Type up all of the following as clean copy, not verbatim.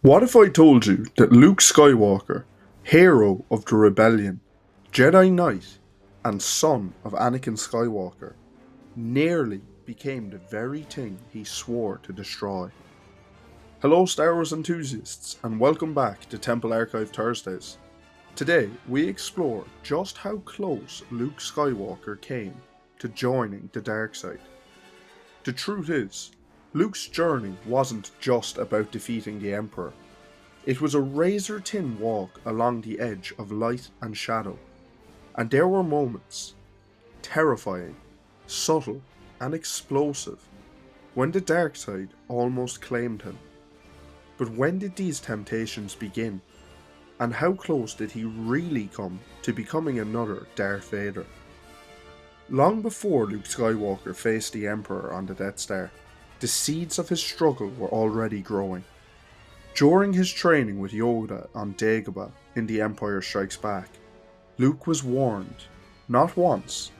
What if I told you that Luke Skywalker, hero of the rebellion, Jedi Knight, and son of Anakin Skywalker, nearly became the very thing he swore to destroy? Hello, Star Wars enthusiasts, and welcome back to Temple Archive Thursdays. Today, we explore just how close Luke Skywalker came to joining the dark side. The truth is, Luke's journey wasn't just about defeating the Emperor. It was a razor-thin walk along the edge of light and shadow, and there were moments, terrifying, subtle, and explosive, when the dark side almost claimed him. But when did these temptations begin, and how close did he really come to becoming another Darth Vader? Long before Luke Skywalker faced the Emperor on the Death Star, the seeds of his struggle were already growing. During his training with Yoda on Dagobah in The Empire Strikes Back, Luke was warned, not once,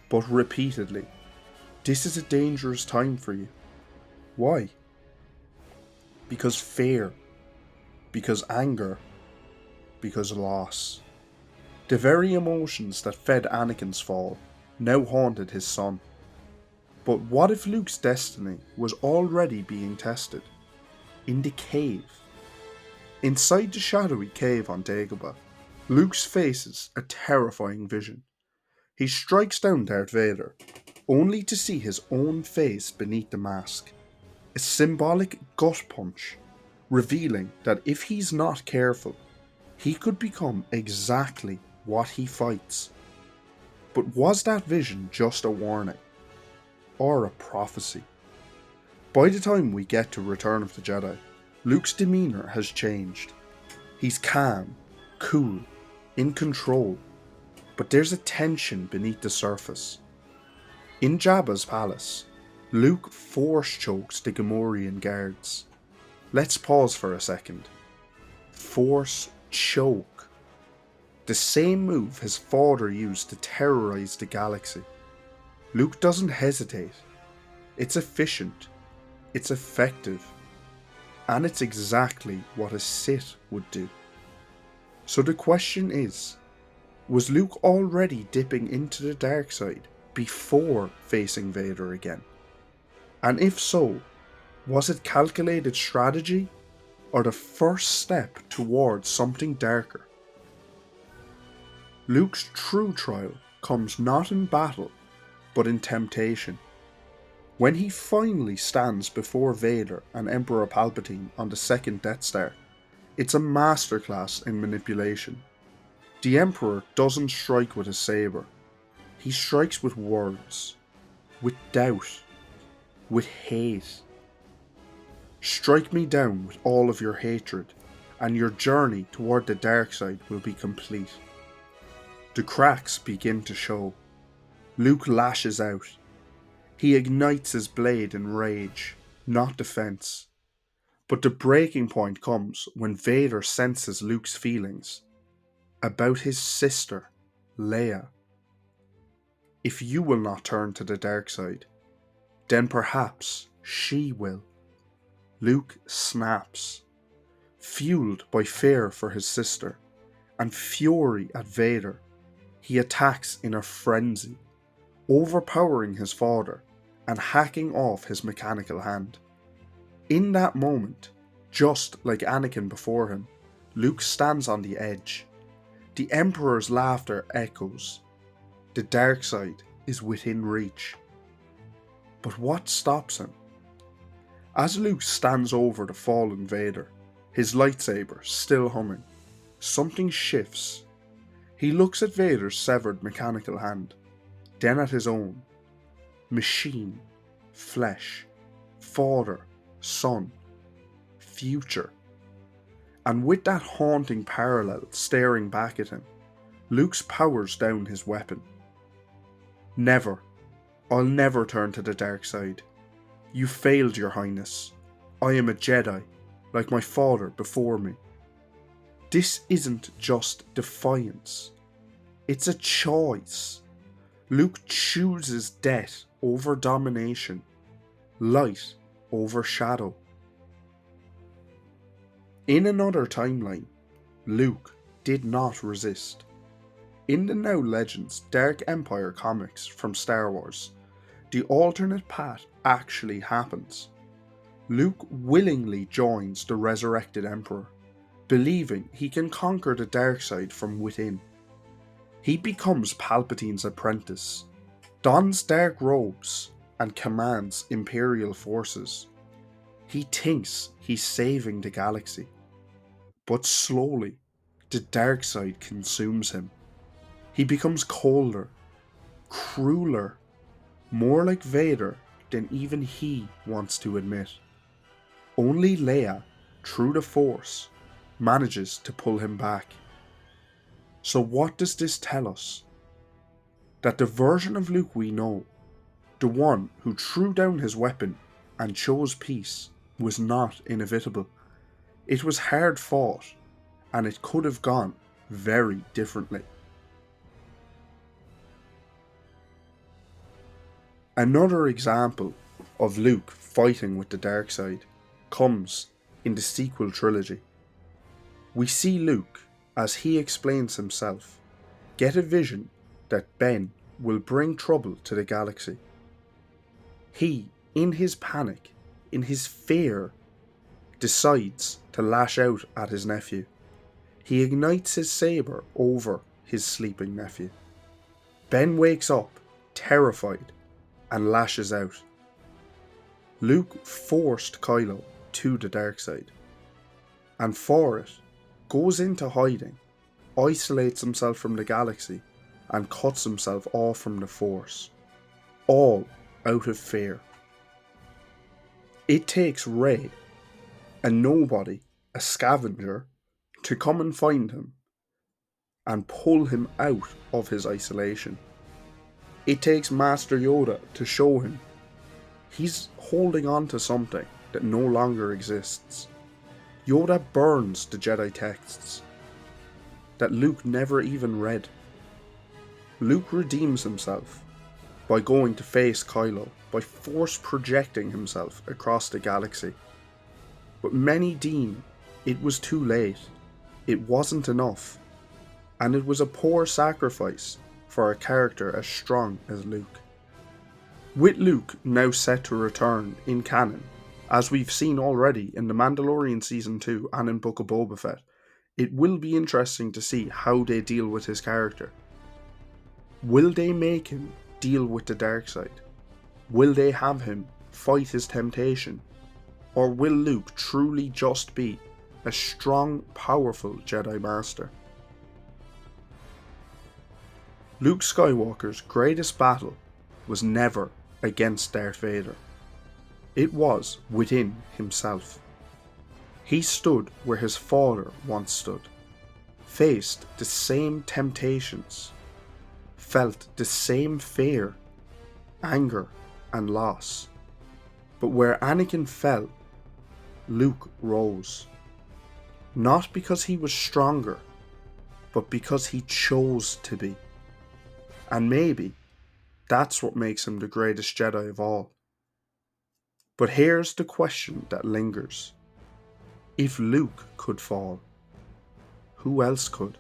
but repeatedly, "This is a dangerous time for you." Why? Because fear, because anger, because loss. The very emotions that fed Anakin's fall now haunted his son. But what if Luke's destiny was already being tested? In the cave. Inside the shadowy cave on Dagobah, Luke faces a terrifying vision. He strikes down Darth Vader, only to see his own face beneath the mask. A symbolic gut punch, revealing that if he's not careful, he could become exactly what he fights. But was that vision just a warning? Or a prophecy? By the time we get to Return of the Jedi, Luke's demeanour has changed. He's calm, cool, in control, but there's a tension beneath the surface. In Jabba's palace, Luke force-chokes the Gamorrean guards. Let's pause for a second. Force-choke. The same move his father used to terrorise the galaxy. Luke doesn't hesitate. It's efficient. It's effective. And it's exactly what a Sith would do. So the question is, was Luke already dipping into the dark side before facing Vader again? And if so, was it calculated strategy or the first step towards something darker? Luke's true trial comes not in battle, but in temptation. When he finally stands before Vader and Emperor Palpatine on the second Death Star, it's a masterclass in manipulation. The Emperor doesn't strike with a saber. He strikes with words, with doubt, with hate. Strike me down with all of your hatred, and your journey toward the dark side will be complete. The cracks begin to show. Luke lashes out. He ignites his blade in rage, not defense. But the breaking point comes when Vader senses Luke's feelings about his sister, Leia. If you will not turn to the dark side, then perhaps she will. Luke snaps, fueled by fear for his sister and fury at Vader. He attacks in a frenzy, overpowering his father and hacking off his mechanical hand. In that moment, just like Anakin before him, Luke stands on the edge. The Emperor's laughter echoes. The dark side is within reach. But what stops him? As Luke stands over the fallen Vader, his lightsaber still humming, something shifts. He looks at Vader's severed mechanical hand, then at his own. Machine, flesh, father, son, future. And with that haunting parallel staring back at him, Luke powers down his weapon. Never. I'll never turn to the dark side. You failed, Your Highness. I am a Jedi, like my father before me. This isn't just defiance. It's a choice. Luke chooses death over domination, light over shadow. In another timeline, Luke did not resist. In the now Legends Dark Empire comics from Star Wars, the alternate path actually happens. Luke willingly joins the resurrected Emperor, believing he can conquer the dark side from within. He becomes Palpatine's apprentice, dons dark robes, and commands Imperial forces. He thinks he's saving the galaxy, but slowly, the dark side consumes him. He becomes colder, crueler, more like Vader than even he wants to admit. Only Leia, through the Force, manages to pull him back. So what does this tell us? That the version of Luke we know, the one who threw down his weapon and chose peace, was not inevitable. It was hard fought, and it could have gone very differently. Another example of Luke fighting with the dark side comes in the sequel trilogy. We see Luke, as he explains himself, get a vision that Ben will bring trouble to the galaxy. He, in his panic, in his fear, decides to lash out at his nephew. He ignites his saber over his sleeping nephew. Ben wakes up, terrified, and lashes out. Luke forced Kylo to the dark side, and for it, goes into hiding, isolates himself from the galaxy, and cuts himself off from the Force, all out of fear. It takes Rey, a nobody, a scavenger, to come and find him and pull him out of his isolation. It takes Master Yoda to show him he's holding on to something that no longer exists. Yoda burns the Jedi texts that Luke never even read. Luke redeems himself by going to face Kylo, by force projecting himself across the galaxy. But many deem it was too late, it wasn't enough, and it was a poor sacrifice for a character as strong as Luke. With Luke now set to return in canon, as we've seen already in The Mandalorian Season 2 and in Book of Boba Fett, it will be interesting to see how they deal with his character. Will they make him deal with the dark side? Will they have him fight his temptation? Or will Luke truly just be a strong, powerful Jedi Master? Luke Skywalker's greatest battle was never against Darth Vader. It was within himself. He stood where his father once stood, faced the same temptations, felt the same fear, anger, and loss. But where Anakin fell, Luke rose. Not because he was stronger, but because he chose to be. And maybe that's what makes him the greatest Jedi of all. But here's the question that lingers. If Luke could fall, who else could?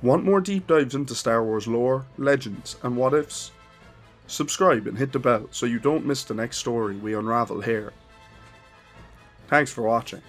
Want more deep dives into Star Wars lore, legends, and what ifs? Subscribe and hit the bell so you don't miss the next story we unravel here. Thanks for watching.